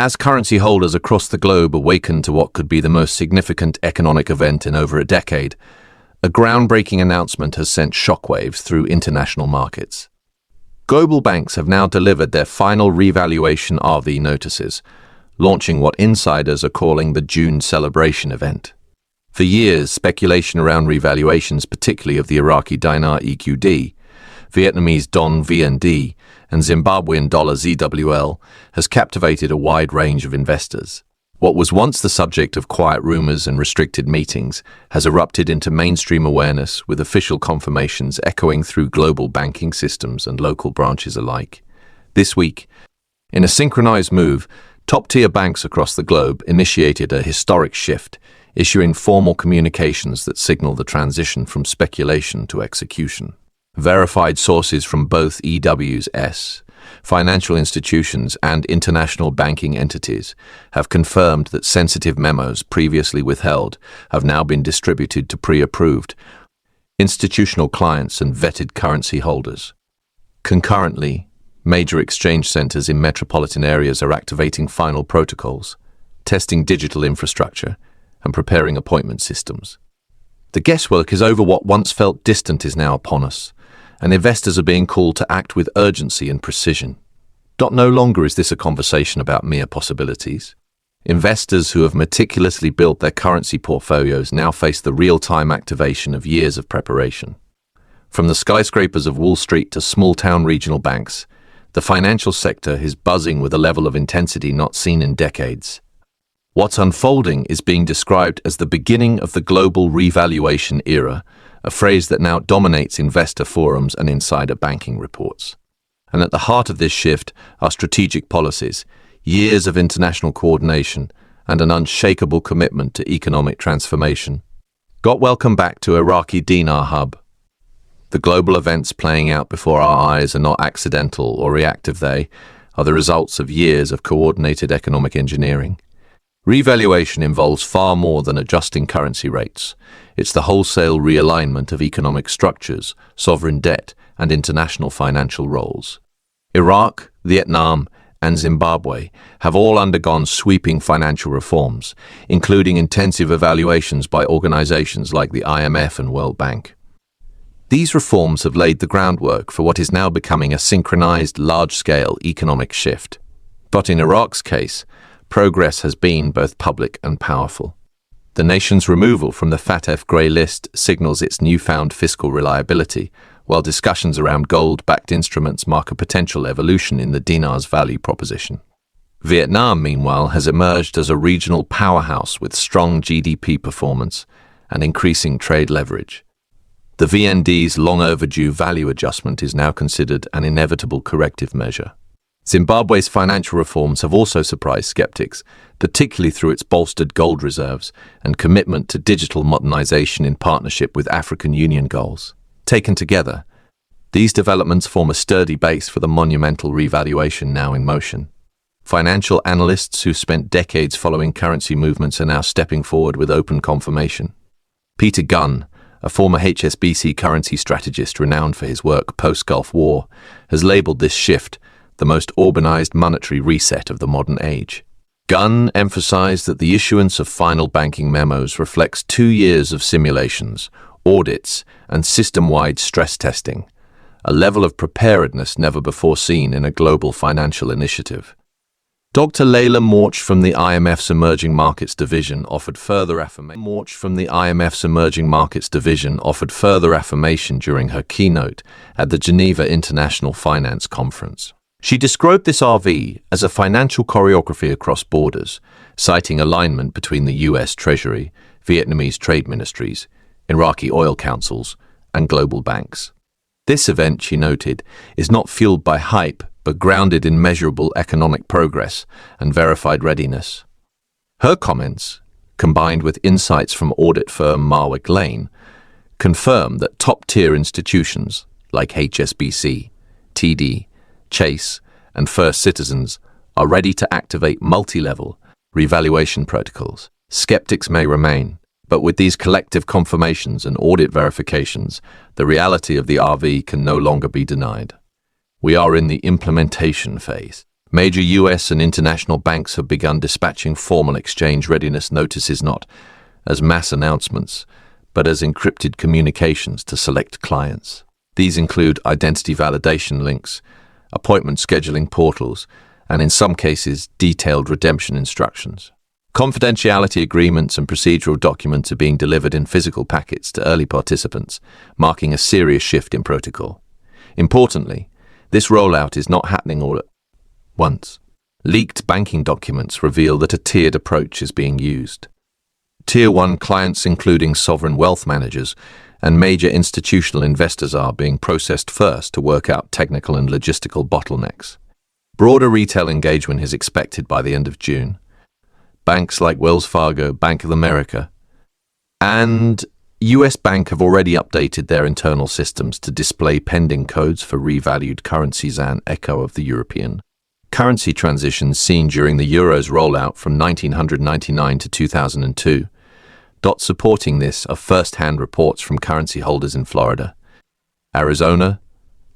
As currency holders across the globe awaken to what could be the most significant economic event in over a decade, a groundbreaking announcement has sent shockwaves through international markets. Global banks have now delivered their final revaluation RV notices, launching what insiders are calling the June celebration event. For years, speculation around revaluations, particularly of the Iraqi Dinar EQD, Vietnamese Dong VND, and Zimbabwean dollar ZWL, has captivated a wide range of investors. What was once the subject of quiet rumors and restricted meetings has erupted into mainstream awareness, with official confirmations echoing through global banking systems and local branches alike. This week, in a synchronized move, top-tier banks across the globe initiated a historic shift, issuing formal communications that signal the transition from speculation to execution. Verified sources from both EWS, financial institutions, and international banking entities have confirmed that sensitive memos previously withheld have now been distributed to pre-approved institutional clients and vetted currency holders. Concurrently, major exchange centers in metropolitan areas are activating final protocols, testing digital infrastructure, and preparing appointment systems. The guesswork is over. What once felt distant is now upon us, and investors are being called to act with urgency and precision. No longer is this a conversation about mere possibilities. Investors who have meticulously built their currency portfolios now face the real-time activation of years of preparation. From the skyscrapers of Wall Street to small-town regional banks, the financial sector is buzzing with a level of intensity not seen in decades. What's unfolding is being described as the beginning of the global revaluation era, a phrase that now dominates investor forums and insider banking reports. And at the heart of this shift are strategic policies, years of international coordination, and an unshakable commitment to economic transformation. Welcome back to Iraqi Dinar Hub. The global events playing out before our eyes are not accidental or reactive. They are the results of years of coordinated economic engineering. Revaluation involves far more than adjusting currency rates. It's the wholesale realignment of economic structures, sovereign debt, and international financial roles. Iraq, Vietnam, and Zimbabwe have all undergone sweeping financial reforms, including intensive evaluations by organizations like the IMF and World Bank. These reforms have laid the groundwork for what is now becoming a synchronized, large-scale economic shift. But in Iraq's case, progress has been both public and powerful. The nation's removal from the FATF grey list signals its newfound fiscal reliability, while discussions around gold-backed instruments mark a potential evolution in the dinar's value proposition. Vietnam, meanwhile, has emerged as a regional powerhouse with strong GDP performance and increasing trade leverage. The VND's long-overdue value adjustment is now considered an inevitable corrective measure. Zimbabwe's financial reforms have also surprised skeptics, particularly through its bolstered gold reserves and commitment to digital modernization in partnership with African Union goals. Taken together, these developments form a sturdy base for the monumental revaluation now in motion. Financial analysts who spent decades following currency movements are now stepping forward with open confirmation. Peter Gunn, a former HSBC currency strategist renowned for his work post-Gulf War, has labeled this shift the most urbanized monetary reset of the modern age. Gunn emphasized that the issuance of final banking memos reflects 2 years of simulations, audits, and system-wide stress testing, a level of preparedness never before seen in a global financial initiative. Dr. Layla Morch from the IMF's Emerging Markets Division offered further affirmation during her keynote at the Geneva International Finance Conference. She described this RV as a financial choreography across borders, citing alignment between the US Treasury, Vietnamese trade ministries, Iraqi oil councils, and global banks. This event, she noted, is not fueled by hype, but grounded in measurable economic progress and verified readiness. Her comments, combined with insights from audit firm Marwick Lane, confirm that top-tier institutions like HSBC, TD, Chase, and First Citizens are ready to activate multi-level revaluation protocols. Skeptics may remain, but with these collective confirmations and audit verifications, the reality of the RV can no longer be denied. We are in the implementation phase. Major US and international banks have begun dispatching formal exchange readiness notices not as mass announcements, but as encrypted communications to select clients. These include identity validation links, appointment scheduling portals, and in some cases, detailed redemption instructions. Confidentiality agreements and procedural documents are being delivered in physical packets to early participants, marking a serious shift in protocol. Importantly, this rollout is not happening all at once. Leaked banking documents reveal that a tiered approach is being used. Tier 1 clients, including sovereign wealth managers and major institutional investors, are being processed first to work out technical and logistical bottlenecks. Broader retail engagement is expected by the end of June. Banks like Wells Fargo, Bank of America, and US Bank have already updated their internal systems to display pending codes for revalued currencies, an echo of the European currency transitions seen during the Euro's rollout from 1999 to 2002. Supporting this are first-hand reports from currency holders in Florida, Arizona,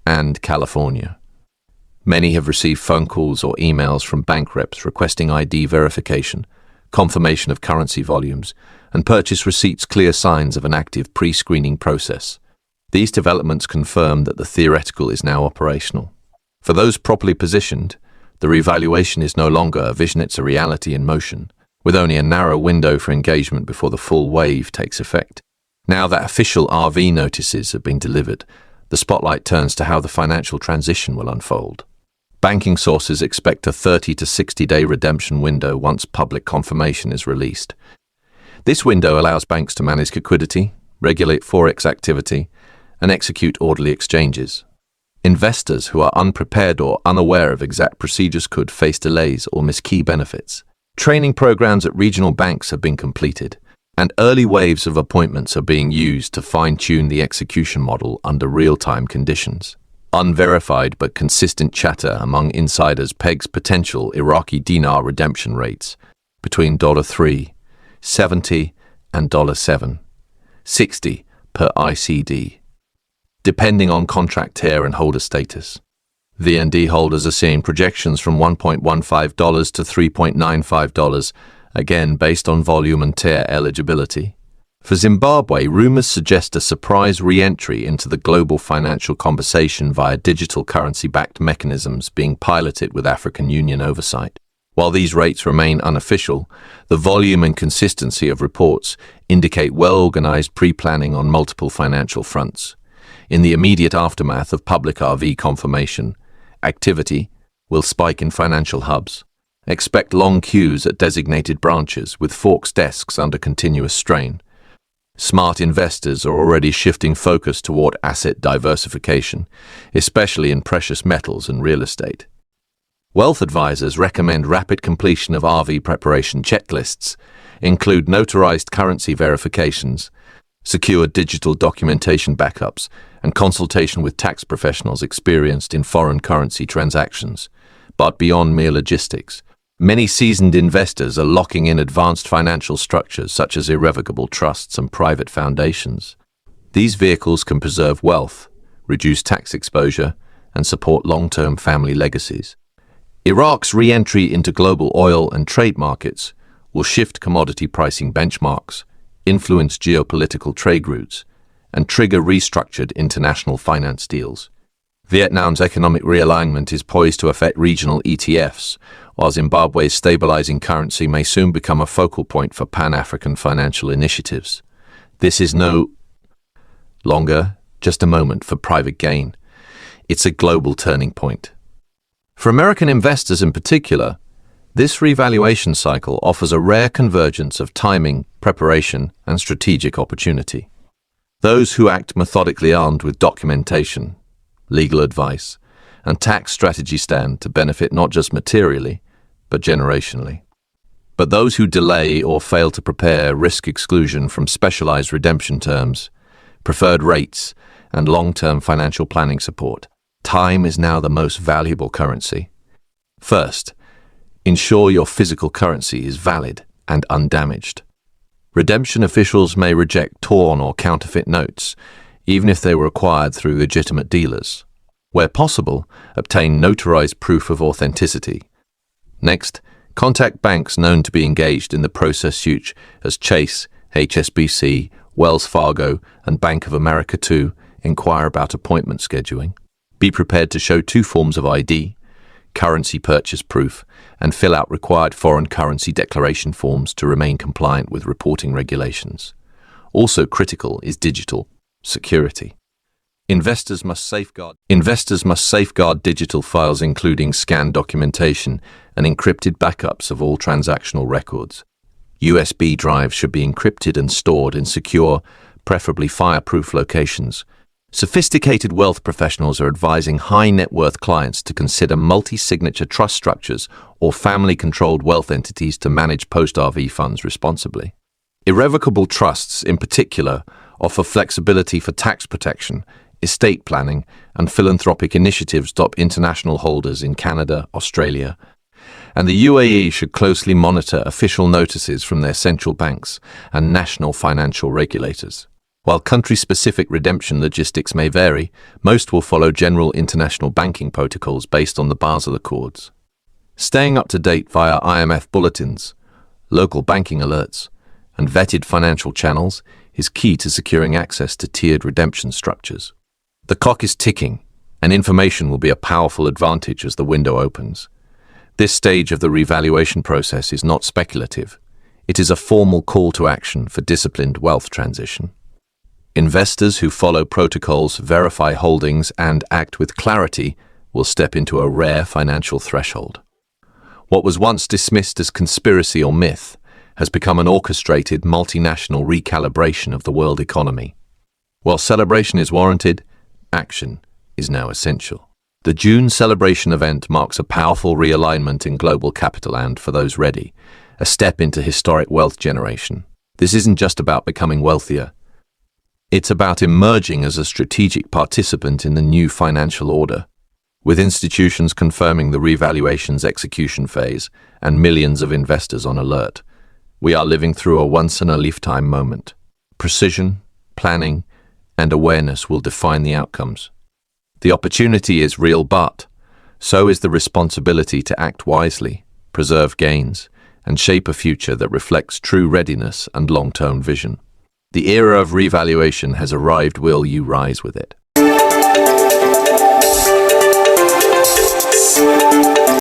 and California. Many have received phone calls or emails from bank reps requesting ID verification, confirmation of currency volumes, and purchase receipts, clear signs of an active pre-screening process. These developments confirm that the theoretical is now operational. For those properly positioned, the revaluation is no longer a vision, it's a reality in motion, with only a narrow window for engagement before the full wave takes effect. Now that official RV notices have been delivered, the spotlight turns to how the financial transition will unfold. Banking sources expect a 30 to 60-day redemption window once public confirmation is released. This window allows banks to manage liquidity, regulate forex activity, and execute orderly exchanges. Investors who are unprepared or unaware of exact procedures could face delays or miss key benefits. Training programs at regional banks have been completed, and early waves of appointments are being used to fine-tune the execution model under real-time conditions. Unverified but consistent chatter among insiders pegs potential Iraqi Dinar redemption rates between $3.70 and $7.60 per ICD, depending on contract tier and holder status. VND holders are seeing projections from $1.15 to $3.95, again based on volume and tier eligibility. For Zimbabwe, rumors suggest a surprise re-entry into the global financial conversation via digital currency-backed mechanisms being piloted with African Union oversight. While these rates remain unofficial, the volume and consistency of reports indicate well-organized pre-planning on multiple financial fronts. In the immediate aftermath of public RV confirmation, activity will spike in financial hubs. Expect long queues at designated branches with forks desks under continuous strain. Smart investors are already shifting focus toward asset diversification, especially in precious metals and real estate. Wealth advisors recommend rapid completion of RV preparation checklists, include notarized currency verifications, secure digital documentation backups, and consultation with tax professionals experienced in foreign currency transactions. But beyond mere logistics, many seasoned investors are locking in advanced financial structures such as irrevocable trusts and private foundations. These vehicles can preserve wealth, reduce tax exposure, and support long-term family legacies. Iraq's re-entry into global oil and trade markets will shift commodity pricing benchmarks, influence geopolitical trade routes, and trigger restructured international finance deals. Vietnam's economic realignment is poised to affect regional ETFs, while Zimbabwe's stabilizing currency may soon become a focal point for Pan-African financial initiatives. This is no longer just a moment for private gain. It's a global turning point. For American investors in particular, this revaluation cycle offers a rare convergence of timing, preparation, and strategic opportunity. Those who act methodically armed with documentation, legal advice, and tax strategy stand to benefit not just materially, but generationally. But those who delay or fail to prepare risk exclusion from specialized redemption terms, preferred rates, and long-term financial planning support. Time is now the most valuable currency. First, ensure your physical currency is valid and undamaged. Redemption officials may reject torn or counterfeit notes, even if they were acquired through legitimate dealers. Where possible, obtain notarized proof of authenticity. Next, contact banks known to be engaged in the process such as Chase, HSBC, Wells Fargo, and Bank of America to inquire about appointment scheduling. Be prepared to show 2 forms of ID, currency purchase proof, and fill out required foreign currency declaration forms to remain compliant with reporting regulations. Also critical is digital security. Investors must safeguard digital files, including scanned documentation and encrypted backups of all transactional records. USB drives should be encrypted and stored in secure, preferably fireproof locations. Sophisticated wealth professionals are advising high net worth clients to consider multi-signature trust structures or family-controlled wealth entities to manage post-RV funds responsibly. Irrevocable trusts, in particular, offer flexibility for tax protection, estate planning, and philanthropic initiatives. International holders in Canada, Australia, and the UAE should closely monitor official notices from their central banks and national financial regulators. While country-specific redemption logistics may vary, most will follow general international banking protocols based on the Basel Accords. Staying up to date via IMF bulletins, local banking alerts, and vetted financial channels is key to securing access to tiered redemption structures. The clock is ticking, and information will be a powerful advantage as the window opens. This stage of the revaluation process is not speculative. It is a formal call to action for disciplined wealth transition. Investors who follow protocols, verify holdings, and act with clarity will step into a rare financial threshold. What was once dismissed as conspiracy or myth has become an orchestrated multinational recalibration of the world economy. While celebration is warranted, action is now essential. The June celebration event marks a powerful realignment in global capital and, for those ready, a step into historic wealth generation. This isn't just about becoming wealthier. It's about emerging as a strategic participant in the new financial order. With institutions confirming the revaluation's execution phase and millions of investors on alert, we are living through a once-in-a-lifetime moment. Precision, planning, and awareness will define the outcomes. The opportunity is real, but so is the responsibility to act wisely, preserve gains, and shape a future that reflects true readiness and long-term vision. The era of revaluation has arrived. Will you rise with it?